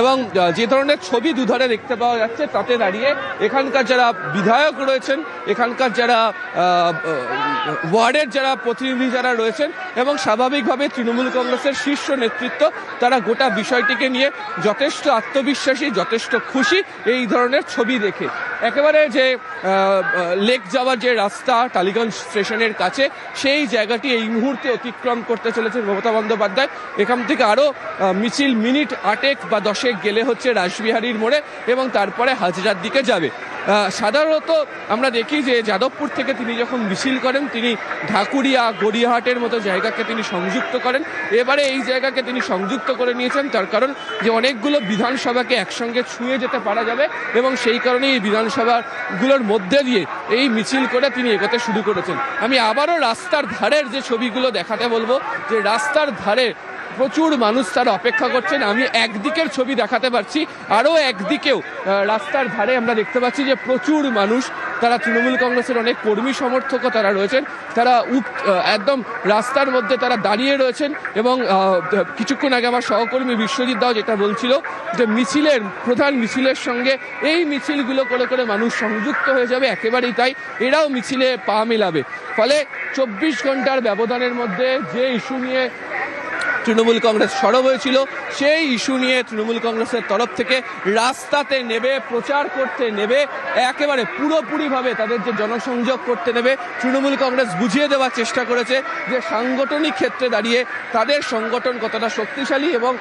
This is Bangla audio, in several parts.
এবং যে ধরনের ছবি দুধারে দেখতে পাওয়া যাচ্ছে তাতে দাঁড়িয়ে এখানকার যারা বিধায়ক রয়েছেন, এখানকার যারা ওয়ার্ডের যারা প্রতিনিধি যারা রয়েছেন এবং স্বাভাবিকভাবে তৃণমূল কংগ্রেসের শীর্ষ নেতৃত্ব তারা গোটা বিষয়টিকে নিয়ে যথেষ্ট আত্মবিশ্বাসী, যথেষ্ট খুশি এই ধরনের ছবি দেখে। একেবারে যে লেক যাওয়ার যে রাস্তা টালিগঞ্জ স্টেশনের কাছে, সেই জায়গাটি এই মুহূর্তে অতিক্রম করতে চলেছেন মমতা বন্দ্যোপাধ্যায়। এখান থেকে আরও মিছিল মিনিট 8 বা 10 গেলে হচ্ছে রাসবিহারীর মোড়ে এবং তারপরে হাজরার দিকে যাবে। সাধারণত আমরা দেখি যে যাদবপুর থেকে তিনি যখন মিছিল করেন তিনি ঢাকুরিয়া, গড়িয়াহাটের মতো জায়গাকে তিনি সংযুক্ত করেন। এবারে এই জায়গাকে তিনি সংযুক্ত করে নিয়েছেন, তার কারণ যে অনেকগুলো বিধানসভাকে একসঙ্গে ছুঁয়ে যেতে পারা যাবে এবং সেই কারণেই এই বিধানসভাগুলোর মধ্যে দিয়ে এই মিছিল করে তিনি এগোতে শুরু করেছেন। আমি আবারও রাস্তার ধারের যে ছবিগুলো দেখাতে বলবো, যে রাস্তার ধারে প্রচুর মানুষ তারা অপেক্ষা করছেন। আমি একদিকের ছবি দেখাতে পারছি, আরও একদিকেও রাস্তার ধারে আমরা দেখতে পাচ্ছি যে প্রচুর মানুষ, তারা তৃণমূল কংগ্রেসের অনেক কর্মী সমর্থকও তারা রয়েছেন, তারা একদম রাস্তার মধ্যে তারা দাঁড়িয়ে রয়েছেন। এবং কিছুক্ষণ আগে আমার সহকর্মী বিশ্বজিৎ দাও যেটা বলছিল যে মিছিলের প্রধান মিছিলের সঙ্গে এই মিছিলগুলো করে করে মানুষ সংযুক্ত হয়ে যাবে, একেবারেই তাই, এরাও মিছিলে পা মেলাবে। ফলে 24 ঘন্টার ব্যবধানের মধ্যে যে ইস্যু নিয়ে তৃণমূল কংগ্রেস সরব হয়েছিল, সেই ইস্যু নিয়ে তৃণমূল কংগ্রেসের তরফ থেকে রাস্তাতে নেবে, প্রচার করতে নেবে, একেবারে পুরোপুরিভাবে তাদের যে জনসংযোগ করতে নেবে। তৃণমূল কংগ্রেস বুঝিয়ে দেওয়ার চেষ্টা করেছে যে সাংগঠনিক ক্ষেত্রে দাঁড়িয়ে তাদের সংগঠন কতটা শক্তিশালী এবং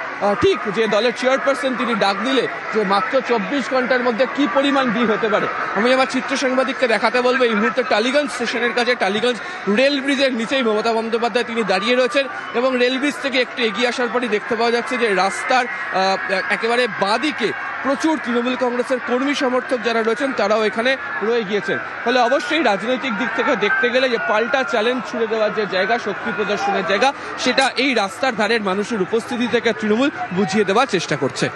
ঠিক যে দলের চেয়ারপারসন তিনি ডাক দিলে যে মাত্র 24 ঘন্টার মধ্যে কি পরিমাণ ভিড় হতে পারে। আমি আমার চিত্র সাংবাদিককে দেখাতে বলবো, এই মুহূর্তে টালিগঞ্জ স্টেশনের কাছে, টালিগঞ্জ রেল ব্রিজের নিচেই মমতা বন্দ্যোপাধ্যায় তিনি দাঁড়িয়ে রয়েছেন এবং রেল ব্রিজ থেকে একটু এগিয়ে আসার পরই দেখতে পাওয়া যাচ্ছে যে রাস্তার একেবারে বাঁদিকে প্রচুর তৃণমূল কংগ্রেসের কর্মী সমর্থক যারা রয়েছেন তারাও এখানে রয়ে গিয়েছেন। ফলে অবশ্যই রাজনৈতিক দিক থেকে দেখতে গেলে যে পাল্টা চ্যালেঞ্জ ছুড়ে দেওয়ার যে জায়গা, শক্তি প্রদর্শনের জায়গা, সেটা এই রাস্তার ধারের মানুষের উপস্থিতি থেকে তৃণমূল বুঝিয়ে দেওয়ার চেষ্টা করছে।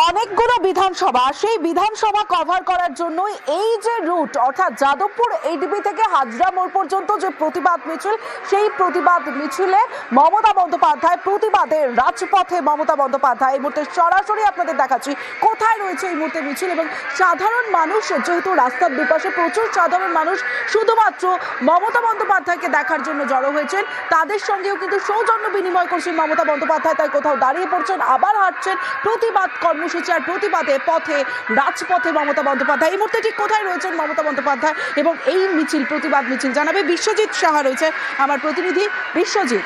অনেকগুলো বিধানসভা, সেই বিধানসভা কভার করার জন্যই এই যে রুট, অর্থাৎ যাদবপুর এইডিবি থেকে হাজরা মোড় পর্যন্ত যে প্রতিবাদ মিছিল, সেই প্রতিবাদ মিছিলে মমতা বন্দ্যোপাধ্যায়, প্রতিবাদের রাজপথে মমতা বন্দ্যোপাধ্যায়। এই মুহূর্তে সরাসরি আপনাদের দেখাচ্ছি কোথায় রয়েছে এই মুহূর্তে মিছিল। এবং সাধারণ মানুষ, যেহেতু রাস্তার দুপাশে প্রচুর সাধারণ মানুষ শুধুমাত্র মমতা বন্দ্যোপাধ্যায়কে দেখার জন্য জড়ো হয়েছেন, তাদের সঙ্গেও কিন্তু সৌজন্য বিনিময় করছেন মমতা বন্দ্যোপাধ্যায়। তাই কোথাও দাঁড়িয়ে পড়ছেন, আবার হাঁটছেন, প্রতিবাদ কর্মসূচি আর প্রতিবাদে পথে, রাজপথে মমতা বন্দ্যোপাধ্যায়। এই মুহূর্তে ঠিক কোথায় রয়েছেন মমতা বন্দ্যোপাধ্যায় এবং এই মিছিল, প্রতিবাদ মিছিল জানাবে বিশ্বজিৎ সাহা, রয়েছে আমার প্রতিনিধি বিশ্বজিৎ।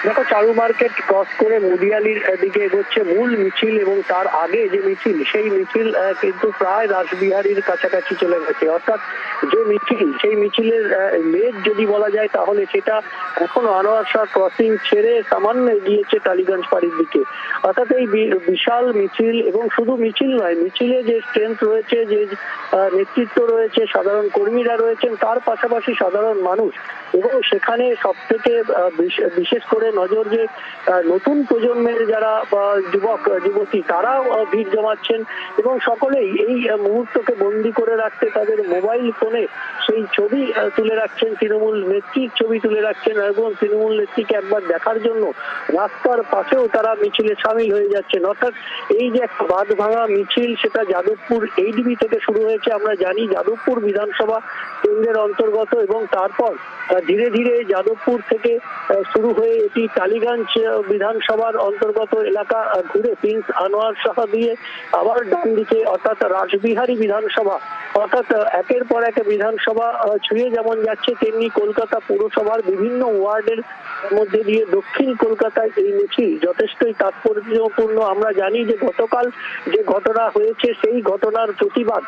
দেখো, চারু মার্কেট ক্রস করে মুদিয়ালির দিকে এগোচ্ছে মূল মিছিল এবং তার আগে যে মিছিল, সেই মিছিল কিন্তু প্রায় রাসবিহারীর কাছাকাছি চলে গেছে। অর্থাৎ যে মিছিল, সেই মিছিলের লেজ যদি বলা যায় তাহলে সেটা এখনো আনোয়ার শাহ ক্রসিং ছেড়ে সামান্য এগিয়েছে টালিগঞ্জ পাড়ির দিকে। অর্থাৎ এই বিশাল মিছিল, এবং শুধু মিছিল নয়, মিছিলে যে স্ট্রেংথ রয়েছে, যে নেতৃত্ব রয়েছে, সাধারণ কর্মীরা রয়েছেন, তার পাশাপাশি সাধারণ মানুষ, এবং সেখানে সব থেকে বিশেষ করে নজর যে নতুন প্রজন্মের যারা যুবক যুবতী, তারাও ভিড় জমাচ্ছেন এবং সকলেই এই মুহূর্তকে বন্দী করে রাখতে তাদের মোবাইল ফোনে সেই ছবি তুলে রাখছেন, তৃণমূল নেত্রীর ছবি তুলে রাখছেন এবং তৃণমূল নেত্রীকে একবার দেখার জন্য রাস্তার পাশেও তারা মিছিলে সামিল হয়ে যাচ্ছেন। অর্থাৎ এই যে একটা বাঁধ ভাঙা মিছিল, সেটা যাদবপুর এইডিবি থেকে শুরু হয়েছে। আমরা জানি যাদবপুর বিধানসভা কেন্দ্রের অন্তর্গত এবং তারপর ধীরে ধীরে যাদবপুর থেকে শুরু হয়ে এটি টালিগঞ্জ বিধানসভার অন্তর্গত এলাকা ঘুরে প্রিন্স আনোয়ার শাহ দিয়ে আবার ডান দিকে অর্থাৎ রাসবিহারী বিধানসভা, অর্থাৎ একের পর এক বিধানসভা ছুঁয়ে যেমন যাচ্ছে, তেমনি কলকাতা পুরসভার বিভিন্ন ওয়ার্ডের মধ্যে দিয়ে দক্ষিণ কলকাতায় এই মিছিল যথেষ্টই তাৎপর্যপূর্ণ। আমরা জানি যে গতকাল যে ঘটনা হয়েছে, সেই ঘটনার প্রতিবাদ,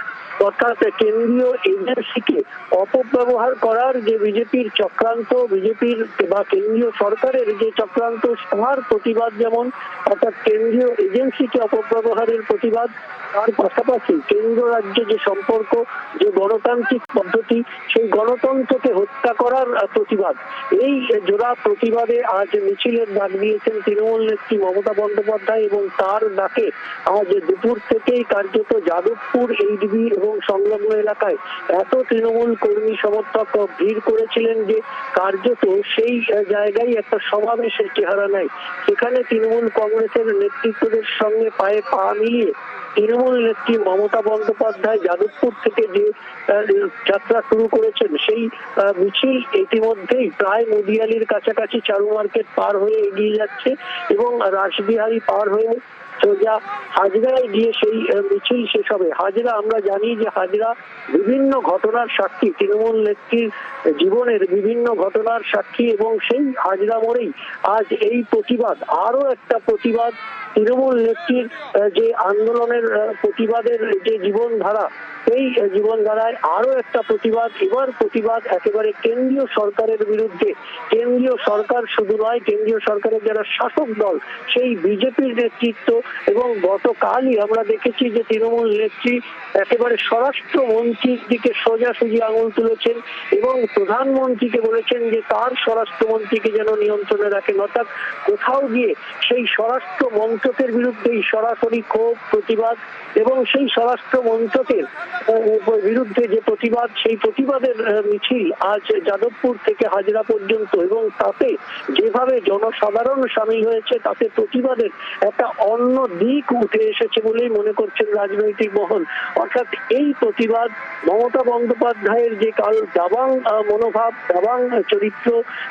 অর্থাৎ কেন্দ্রীয় এজেন্সিকে অপব্যবহার করার যে বিজেপির চক্রান্ত, বিজেপির বা কেন্দ্রীয় সরকারের যে চক্রান্ত, তার প্রতিবাদ যেমন, অর্থাৎ কেন্দ্রীয় এজেন্সিকে অপব্যবহারের প্রতিবাদ, তার পাশাপাশি কেন্দ্র রাজ্যে যে সম্পর্ক, যে গণতান্ত্রিক পদ্ধতি, সেই গণতন্ত্রকে হত্যা করার প্রতিবাদ। এই জোড়া প্রতিবাদে আজ মিছিলের ডাক দিয়েছেন তৃণমূল নেত্রী মমতা বন্দ্যোপাধ্যায় এবং তার ডাকে আজ দুপুর থেকেই কার্যত যাদবপুর এইডিবি এবং সংলগ্ন এলাকায় এত তৃণমূল কর্মী সমর্থক ভিড় করেছিলেন যে কার্যত সেই জায়গায় একটা সমাবেশের চেহারা নেয়। সেখানে তৃণমূল কংগ্রেসের নেতৃত্বদের সঙ্গে পায়ে পা মিলিয়ে তৃণমূল নেত্রী মমতা বন্দ্যোপাধ্যায় যাদবপুর থেকে যে যাত্রা শুরু করেছেন সেই মিছিল ইতিমধ্যেই প্রায় মুদিয়ালির কাছাকাছি চারু মার্কেট পার হয়ে এগিয়ে যাচ্ছে এবং রাসবিহারী পার হয়ে সোজা হাজরায় গিয়ে সেই মিছিল শেষ হবে। হাজরা, আমরা জানি যে হাজরা বিভিন্ন ঘটনার সাক্ষী, তৃণমূল নেত্রীর জীবনের বিভিন্ন ঘটনার সাক্ষী এবং সেই হাজরা মোড়েই আজ এই প্রতিবাদ, আরো একটা প্রতিবাদ তৃণমূল নেত্রীর যে আন্দোলনের প্রতিবাদের যে জীবনধারা, এই জীবনধারায় আরো একটা প্রতিবাদ। এবার প্রতিবাদ একেবারে কেন্দ্রীয় সরকারের বিরুদ্ধে। কেন্দ্রীয় সরকার শুধু নয়, কেন্দ্রীয় সরকারের যারা শাসক দল সেই বিজেপির নেতৃত্ব, এবং গতকালই আমরা দেখেছি যে তৃণমূল নেত্রী একেবারে স্বরাষ্ট্রমন্ত্রীর দিকে সোজাসুজি আঙুল তুলেছেন এবং প্রধানমন্ত্রীকে বলেছেন যে তার স্বরাষ্ট্রমন্ত্রীকে যেন নিয়ন্ত্রণে রাখেন। অর্থাৎ কোথাও গিয়ে সেই স্বরাষ্ট্র মন্ত্রকের বিরুদ্ধেই সরাসরি ক্ষোভ, প্রতিবাদ এবং সেই স্বরাষ্ট্র মন্ত্রকের বিরুদ্ধে যে প্রতিবাদ, সেই প্রতিবাদের মিছিল আজ যাদবপুর থেকে হাজরা পর্যন্ত, এবং তাতে যেভাবে জনসাধারণ সামিল হয়েছে তাতে প্রতিবাদের একটা অন্য দিক উঠে এসেছে বলেই মনে করছেন রাজনৈতিক মহল। অর্থাৎ এই প্রতিবাদ মমতা বন্দ্যোপাধ্যায়ের যে কাল দাবাং মনোভাব, দাবাং চরিত্র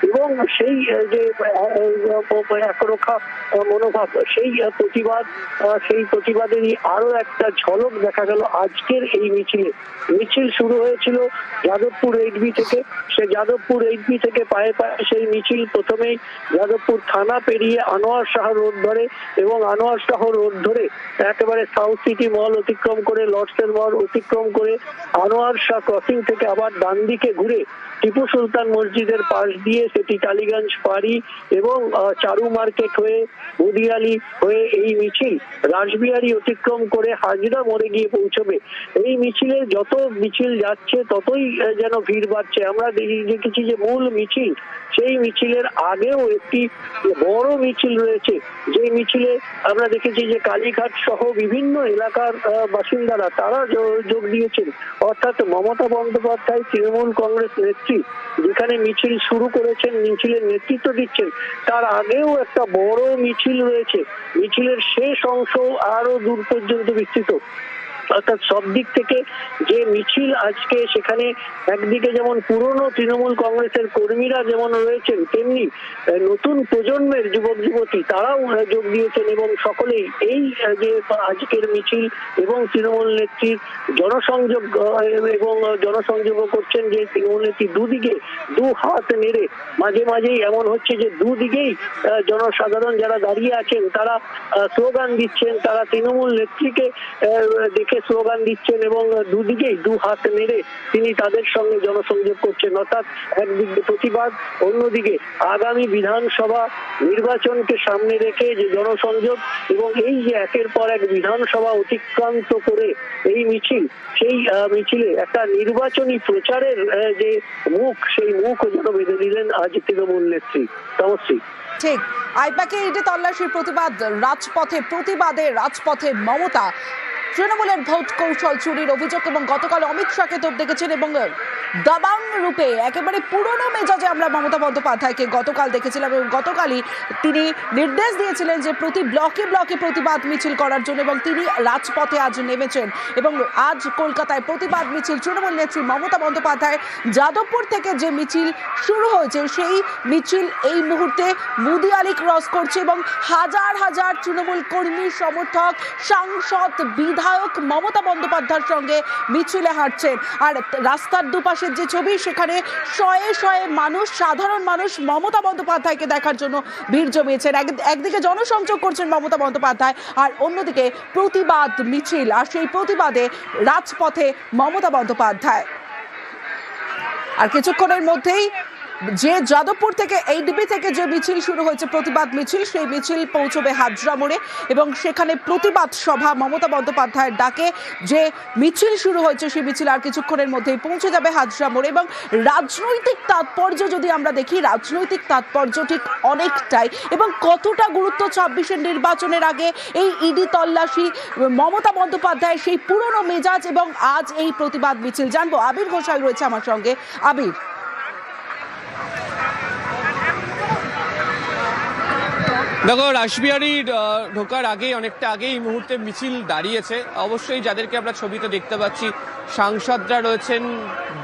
এবং সেই যে একরোখা মনোভাব, সেই প্রতিবাদ, সেই প্রতিবাদেরই আরো একটা ঝলক দেখা গেল আজকের এই মিছিলে। মিছিল শুরু হয়েছিল যাদবপুর 8B থেকে। সে যাদবপুর 8B থেকে পায়ে পায়ে সেই মিছিল প্রথমেই যাদবপুর থানা পেরিয়ে আনোয়ার শাহ রোড ধরে এবং আনোয়ার শাহ রোড ধরে একেবারে সাউথ সিটি মল অতিক্রম করে, লর্ডসের মল অতিক্রম করে আনোয়ার শাহ ক্রসিং থেকে আবার ডান দিকে ঘুরে টিপু সুলতান মসজিদের পাশ দিয়ে সেটি টালিগঞ্জ পাড়ি এবং চারু মার্কেট হয়ে মুদিয়ালি হয়ে এই মিছিল রাসবিহারী অতিক্রম করে হাজরা মোড়ে গিয়ে পৌঁছবে। এই মিছিলের যত মিছিল যাচ্ছে ততই যেন ভিড় বাড়ছে। আমরা দেখেছি যে মূল মিছিল, সেই মিছিলের আগেও একটি বড় মিছিল রয়েছে, যে মিছিলে আমরা দেখেছি যে কালীঘাট সহ বিভিন্ন এলাকার বাসিন্দারা তারা যোগ দিয়েছেন। অর্থাৎ মমতা বন্দ্যোপাধ্যায় তৃণমূল কংগ্রেস নেত্রী যেখানে মিছিল শুরু করেছেন, মিছিলের নেতৃত্ব দিচ্ছেন, তার আগেও একটা বড় মিছিল রয়েছে। মিছিলের শেষ অংশ আরো দূর পর্যন্ত বিস্তৃত। অর্থাৎ সব দিক থেকে যে মিছিল আজকে, সেখানে একদিকে যেমন পুরনো তৃণমূল কংগ্রেসের কর্মীরা যেমন রয়েছেন, তেমনি নতুন প্রজন্মের যুবক যুবতী তারাও যোগ দিয়েছেন এবং সকলেই এই যে আজকের মিছিল এবং তৃণমূল নেত্রীর জনসংযোগ এবং জনসংযোগও করছেন যে তৃণমূল নেত্রী দুদিকে দু হাত নেড়ে, মাঝে মাঝেই এমন হচ্ছে যে দুদিকেই জনসাধারণ যারা দাঁড়িয়ে আছেন তারা স্লোগান দিচ্ছেন, তারা তৃণমূল নেত্রীকে দেখে স্লোগান দিচ্ছেন এবং দুদিকেই দু হাত নেড়ে তিনি তাদের সঙ্গে জনসংযোগ করছেন। অর্থাৎ একদিকে প্রতিবাদ, অন্যদিকে আগামী বিধানসভা নির্বাচনকে সামনে রেখে যে জনসংযোগ এবং এই যে একের পর এক বিধানসভা অতিক্রান্ত করে এই মিছিল, সেই মিছিলে একটা নির্বাচনী প্রচারের যে মুখ, সেই মুখ যেন বেঁধে দিলেন আজ তৃণমূল নেত্রী। তমশ্রী, ঠিক আইপ্যাকে ইডি তল্লাশির প্রতিবাদ রাজপথে, প্রতিবাদে রাজপথে মমতা। তৃণমূলের ভোট কৌশল চুরির অভিযোগ এবং গতকাল অমিত শাহকে তোপ দেখেছেন এবং দাবাং রূপে একেবারে পুরনো মেজাজে আমরা মমতা বন্দ্যোপাধ্যায়কে গতকাল দেখেছিলাম এবং গতকালই তিনি নির্দেশ দিয়েছিলেন যে প্রতি ব্লকে ব্লকে প্রতিবাদ মিছিল করার জন্য এবং তিনি রাজপথে আজ নেমেছেন এবং আজ কলকাতায় প্রতিবাদ মিছিল তৃণমূল নেত্রী মমতা বন্দ্যোপাধ্যায় যাদবপুর থেকে যে মিছিল শুরু হয়েছে সেই মিছিল এই মুহূর্তে মুদিয়ালি ক্রস করছে এবং হাজার হাজার তৃণমূল কর্মী, সমর্থক, সাংসদ, বিধায়ক মমতা বন্দ্যোপাধ্যায়ের সঙ্গে মিছিলে হাঁটছেন। আর রাস্তার দুপাশের যে ছবি, সেখানে শয়ে শয়ে মানুষ, সাধারণ মানুষ মমতা বন্দ্যোপাধ্যায়কে দেখার জন্য ভিড় জমিয়েছেন। একদিকে জনসংযোগ করছেন মমতা বন্দ্যোপাধ্যায় আর অন্যদিকে প্রতিবাদ মিছিল, আর সেই প্রতিবাদে রাজপথে মমতা বন্দ্যোপাধ্যায়। আর কিছুক্ষণের মধ্যেই যে যাদবপুর থেকে এইচডি থেকে যে মিছিল শুরু হয়েছে প্রতিবাদ মিছিল, সেই মিছিল পৌঁছবে হাজরা মোড়ে এবং সেখানে প্রতিবাদ সভা মমতা বন্দ্যোপাধ্যায়ের ডাকে যে মিছিল শুরু হয়েছে সেই মিছিল আর কিছুক্ষণের মধ্যেই পৌঁছে যাবে হাজরা মোড়ে। এবং রাজনৈতিক তাৎপর্য যদি আমরা দেখি, রাজনৈতিক তাৎপর্য ঠিক অনেকটাই। এবং কতটা গুরুত্ব 26-এর নির্বাচনের আগে এই ইডি তল্লাশি, মমতা বন্দ্যোপাধ্যায়ের সেই পুরনো মেজাজ এবং আজ এই প্রতিবাদ মিছিল, জানবো। আবির ঘোষাল রয়েছে আমার সঙ্গে। আবির, দেখো, রাসবিহারী ঢোকার আগে অনেকটা আগে এই মুহূর্তে মিছিল দাঁড়িয়েছে। অবশ্যই যাদেরকে আমরা ছবিতে দেখতে পাচ্ছি, সাংসদরা রয়েছেন,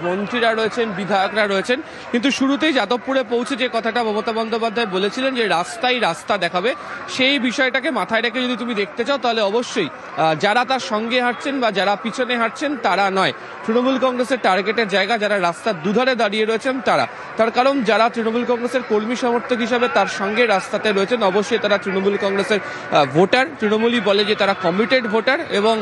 মন্ত্রীরা রয়েছেন, বিধায়করা রয়েছেন। কিন্তু শুরুতেই যাদবপুরে পৌঁছে যে কথাটা মমতা বন্দ্যোপাধ্যায় বলেছিলেন যে রাস্তাই রাস্তা দেখাবে, সেই বিষয়টাকে মাথায় রেখে যদি তুমি দেখতে চাও তাহলে অবশ্যই যারা তার সঙ্গে হাঁটছেন বা যারা পিছনে হাঁটছেন তারা নয়। তৃণমূল কংগ্রেসের টার্গেটের জায়গা যারা রাস্তার দুধারে দাঁড়িয়ে রয়েছেন তারা। তার কারণ যারা তৃণমূল কংগ্রেসের কর্মী সমর্থক হিসাবে তার সঙ্গে রাস্তাতে রয়েছেন, অবশ্যই তারা তৃণমূল কংগ্রেসের ভোটার। তৃণমূলই বলে যে তারা কমিটেড ভোটার এবং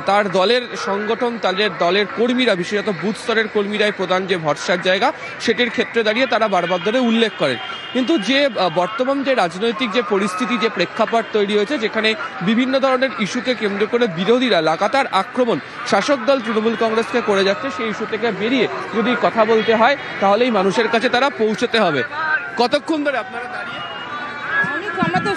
তার দলের সংগঠন, তাদের দলের কর্মীরা, বিশেষত বুথ স্তরের কর্মীরাই প্রধান যে ভরসার জায়গা, সেটির ক্ষেত্রে দাঁড়িয়ে তারা বারবার ধরে উল্লেখ করেন। কিন্তু যে বর্তমান যে রাজনৈতিক যে পরিস্থিতি, যে প্রেক্ষাপট তৈরি হয়েছে, যেখানে বিভিন্ন ধরনের ইস্যুকে কেন্দ্র করে বিরোধীরা লাগাতার আক্রমণ শাসক দল তৃণমূল কংগ্রেসকে করে যাচ্ছে, সেই ইস্যু থেকে বেরিয়ে যদি কথা বলতে হয় তাহলেই মানুষের কাছে তারা পৌঁছতে হবে। কতক্ষণ ধরে আপনারা দাঁড়িয়ে? আমরা তো